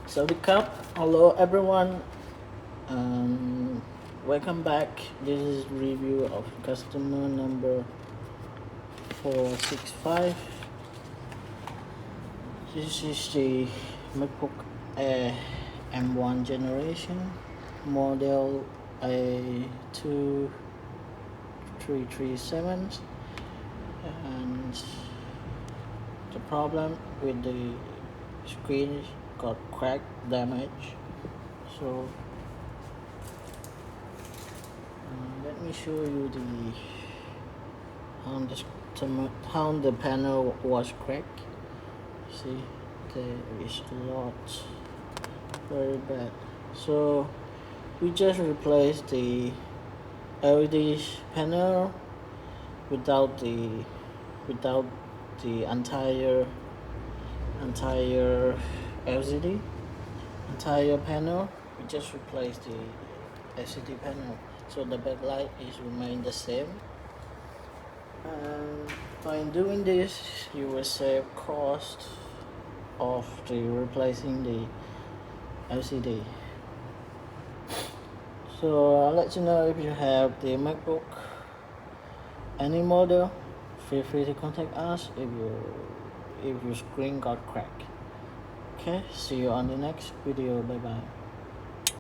Sawadee hello everyone. Welcome back. This is review of customer number 465. This is the Macbook Air M1 generation, model A2337, and the problem with the screen got crack damage. So let me show you how the panel was cracked. See, there is a lot, very bad. So we just replaced the LED panel without the entire LCD entire panel. We just replaced the LCD panel, so the backlight is remain the same. And by doing this, you will save cost of the replacing the LCD. So I'll let you know if you have the MacBook any model. Feel free to contact us if your screen got cracked. Okay, see you on the next video. Bye bye.